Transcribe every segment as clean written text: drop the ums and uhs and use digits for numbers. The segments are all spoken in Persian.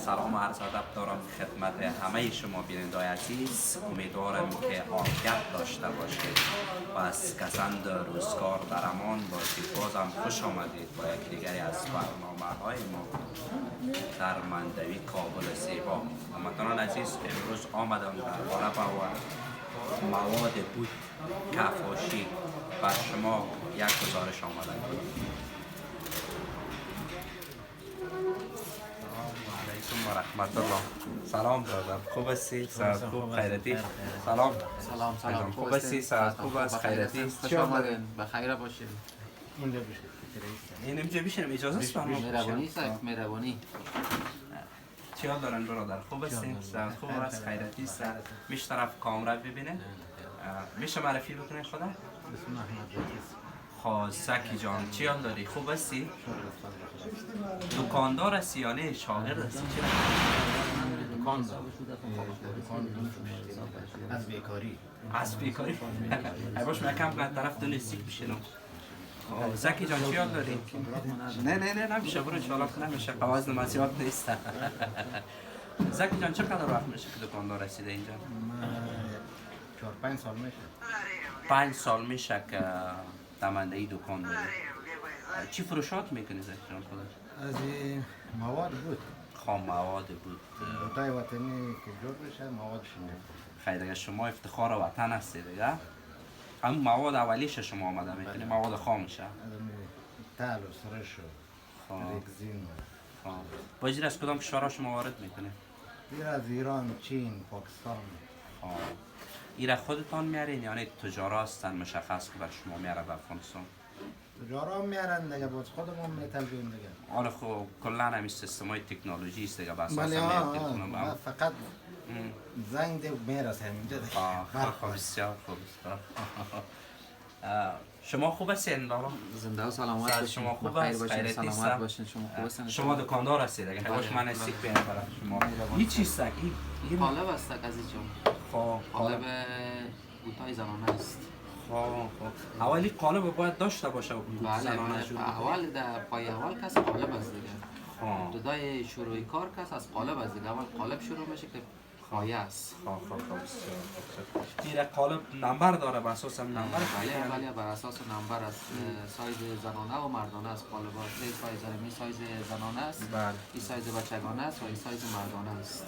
سلام و عرض ادب دارم خدمت همه شما بینندگان عزیز. امیدوارم که عافیت داشته باشید و از کسند روزگار در امان باشید. بازم خوش آمدید با یک دیگری از برنامه های ما در مندوی کابل زیبا. هموطنان عزیز، امروز آمدم در باره و مواد بود کفاشی بر شما یک گزارش آمده. علیکم و رحمت الله. سلام برادر، خوب هستی؟ صحت خوب؟ خیرتی؟ سلام. سلام. خوب هستی؟ صحت خوب است؟ خیرتی؟ خوش آمدین. بخیر باشید. اینجا بشینم، اجازه است برام؟ مهربانی است، مهربانی. چی حال دارن برادر؟ خوب هستی؟ صحت خوب است؟ خیرتی است؟ میشه طرف کامرا ببینه؟ میشه معرفی بکنه خدا؟ اسم احمد رئیس. خب زکی جان، چی حال داری؟ خوب هستی؟ دکاندار هستی یا نه شاگرد هستی؟ دکاندار. از بیکاری. از بیکاری؟ ای باش مکم کنه طرف دونستیک بشینم. زکی جان چی حال داری؟ نه نمیشه، برو انشاءالله که نمیشه، قواز نمازیات نیست. زکی جان چقدر وقت میشه که دکاندار رسیده اینجا؟ 4-5 سال میشه. 5 سال میشه که دمندهی دکان داری. چی فروشات میکنی زکی جان خودت؟ از مواد بود. خام مواد بود. بوتای وطنی که جور بشه موادش میکنه. خیلی دیگه شما افتخار وطن هستی دیگه. هم مواد اولیش شما آمده میکنی، مواد خامشه. از تال و سرش و رگزین و باجیر از کدام کشورها شما وارد میکنی؟ از ایران، چین، پاکستان. ایره خودتان میارین یا نه تجارا هستن مشخص که بر شما میاره به افغانستان؟ تجارا میارن دیگه، باز خودمون میتلبیم دیگه. آره خب کلا همین سیستمای تکنولوژی است دیگه، بس بله اصلا فقط زنگ ده میرسه اینجا دیگه. خب بسیار خوب. شما خوب هستین لالا؟ زنده و سلامت باشین. شما خوب بخیر است؟ باشین، خیرتی سلامت است؟ باشین. شما خوب هستین؟ شما دکاندار هستید دیگه. باش من استیک بین برای شما. این چیست این؟ قالب است عزیزم. خب قالب بوتای زنانه است. خب اولی قالب باید داشته باشه بله زنانه شروع. اول در پای اول کس قالب است دیگه. دادای شروع کار کس از قالب است دیگه. اول قالب شروع میشه که پایه است. این قالب نمبر داره بر اساس نمبر؟ بله بر اساس نمبر است. سایز زنانه و مردانه است قالبات. این سایز زنانه است. این سایز بچگانه است و این سایز مردانه است.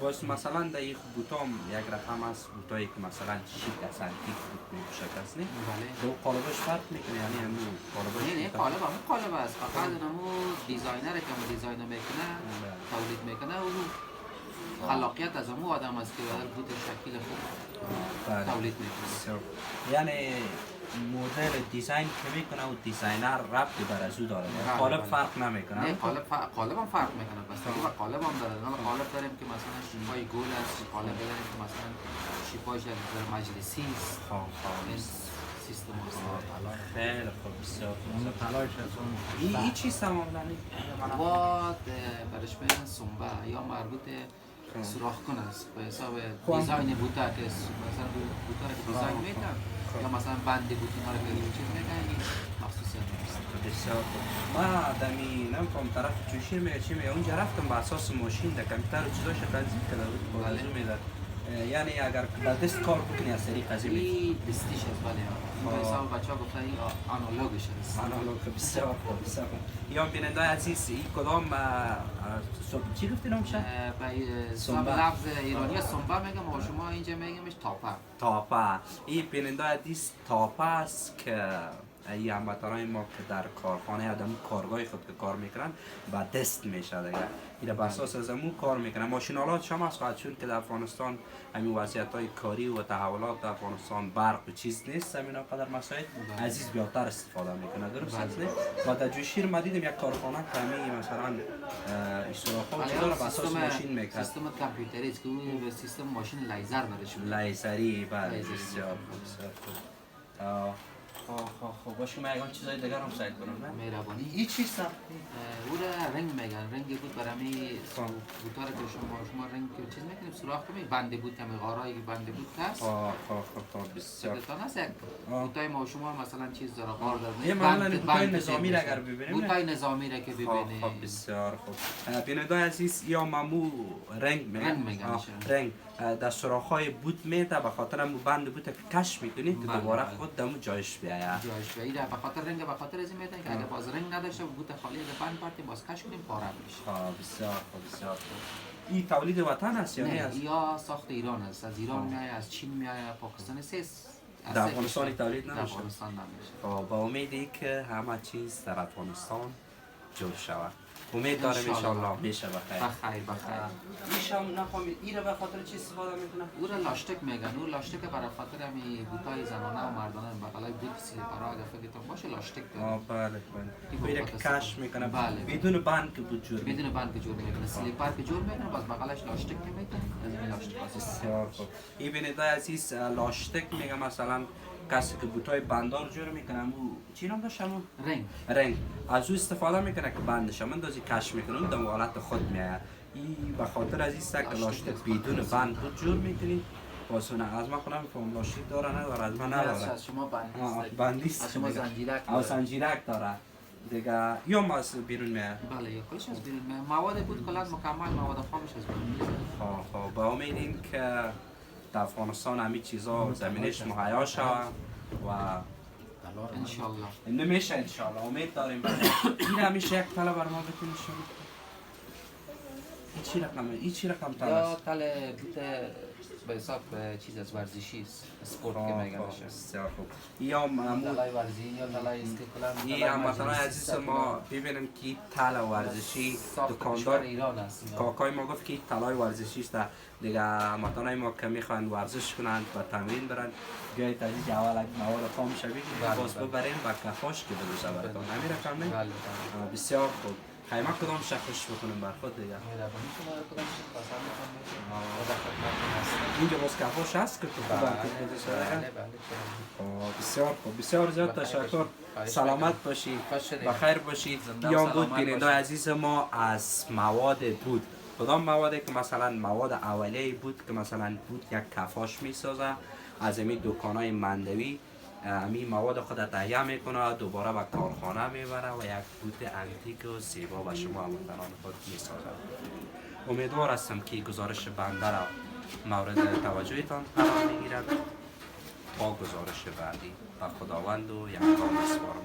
باز مثلا در این بوتام یک رقم است، بوتایی که مثلا شیک است، انتیک بوت میشه کس نه؟ بله. دو قالبش فرق میکنه یعنی همون قالبش؟ نه قالب همون قالب است. فقط همون دیزاینر که همون دیزاین میکنه تولید میکنه و خلاقیت از همون آدم است که در بوت شکل خوب تولید میکنه. یعنی مدل دیزاین که میکنه و دیزاینر ربطی بر از او داره. قالب فرق نمیکنه. نه قالب هم فرق میکنه. بس دیگه قالب هم داره. قالب داریم که مثلا شیپای گل است، قالب داریم که مثلا شیپایش در مجلسی است. سیستم است. خیلی خوب، بسیار خوب. طلایش است. این چیست تمام دانی؟ واد برش میگن سنبه یا مربوط سوراخ کن است به حساب دیزاین بوتا که مثلا بوتا رو که دیزاین میکنن یا مثلا بند بوتینا رو که چیز میکنن این مخصوصیت است. بسیار خوب. ما دمی نمیفهم طرف جوشی میگه چی میگه، اونجا رفتم با اساس ماشین در کامپیوتر و چیزاش تنظیم کرده بود بازو میداد. یعنی اگر با دست کار بکنی از طریق قضیه این دستیش است. بله به حساب بچه ها گفتن این آنالوگش است. آنالوگ. بسیار خوب، بسیار خوب. یا بیننده عزیز این کدام چی گفتی نامشه؟ به لفظ ایرانی سنبه میگم و شما اینجا میگیمش تاپه. این بیننده عزیز تاپه است که ای هموطنان ما که در کارخانه آدم کارگاه خود که کار میکنن با دست میشه دیگه. اینا بر اساس از همون کار میکنن. ماشینالات شما است چون که در افغانستان همین وضعیت‌های کاری و تحولات در افغانستان برق و چیز نیست، همین قدر مسائل عزیز بیشتر استفاده میکنه. درست است نه؟ با در جوشیر ما دیدم یک کارخانه کمی مثلا اشتراکات چیزا رو بر اساس ماشین میکنه. سیستم کامپیوتری است که به سیستم ماشین لیزر برش لیزری. بله بسیار خوب. خب با شما یکان چیزای دیگر هم سعی کنم نه؟ مهربانی. این چی سختی؟ او را رنگ میگن، رنگی بود برای بوتا که شما رنگ چیز میکنیم سوراخ کنیم، بنده بود کمی غارایی که بنده بود هست. بسیار. تا نست یک بوتای ما شما مثلا چیز داره غار داره. یه معمولا بوتای نظامی را اگر ببینیم. بوتای نظامی را که ببینیم. خب بسیار خوب. بینندگان عزیز یا مامو رنگ میگن. رنگ در سوراخ‌های بوت میته به خاطر مو بند بوت که کش میکنی که دوباره خود دمو جایش بیاید. جایش بیاید. به خاطر رنگ به خاطر از این میتن که اگه باز رنگ نداشته بوت خالی از بند پارتی باز کش کنیم پاره میشه. بسیار خوب بسیار خوب. این تولید وطن است یا نه؟ یا ساخت ایران است. از ایران میاد، از چین میاد، پاکستان سیس. در افغانستان تولید نمیشه. در افغانستان نمیشه. با امیدی که همه چیز در افغانستان جور شود. امید دارم ان شاء الله میشه بخیر. بخیر. ایشام نفهمید این رو به خاطر چی استفاده میکنن؟ او را لاشتک میگن. او لاشتک برای خاطر می بوتای زنانه و مردانه بغلای بوت سلیپرها اگه فکرتون باشه لاشتک داره. بله. میره که کش میکنه. بله. بدون بند که بود جور. بدون بند که جور میکنه. سلیپر که جور میکنه باز بغلش لاشتک میکنه. از این لاشتک بسیار خوب. این بیننده عزیز لاشتک میگه مثلا کسی که بوتای بندار جور میکنه او چی نام داشت همون؟ رنگ از او استفاده میکنه که بندش هم اندازی کش میکنه اون در حالت خود میآید. این به خاطر از این که لاشتک بدون بند بود جور میکنی واسونه از ما کنم فهم لاشتک داره نداره از من نداره. از شما بندیست. از شما زنجیرک داره. زنجیرک داره. دیگه یا ما از بیرون میاد. بله یا کلش از بیرون میاد. مواد بود کلا مکمل مواد خامش از بیرون میاد. خب با امیدیم که در افغانستان همه چیزا زمینش مهیا شود و انشالله نمیشه انشالله امید داریم. این همیشه یک طلب بر ما بتونی شد. این چی رقم طلب یا طلب بوده به حساب چیز از ورزشی است اسپورت که میگن بسیار خوب. یا طلای ورزشی یا طلای استقلال یا مثلا عزیز ما ببینیم که طلا ورزشی دکاندار ایران است. کاکای ما گفت که طلای ورزشی است دیگه مثلا ما که میخوان ورزش کنند و تمرین برن بیاید تازه اول مواد خام شوی باز ببرین با کفاش که بده براتون همین رقم نه. بسیار خوب. خیلی کدام شخصش بکنیم بر خود دیگه. اینجا باز کفاش هست که تو بسیار خوب. بسیار زیاد تشکر. سلامت باشی. بخیر باشید. یا بود بیننده عزیز ما از مواد بود. کدام موادی که مثلا مواد اولیه بود که مثلا بود یک کفاش میسازه از این دکانای مندوی این مواد خود تهیه میکنه دوباره به کارخانه میبره و یک بوت انتیک و زیبا به شما هموطنان خود میسازه. امیدوار هستم که گزارش بنده را مورد توجهتان قرار میگیرد. با گزارش بعدی به خداوند و یکتا میسپارم.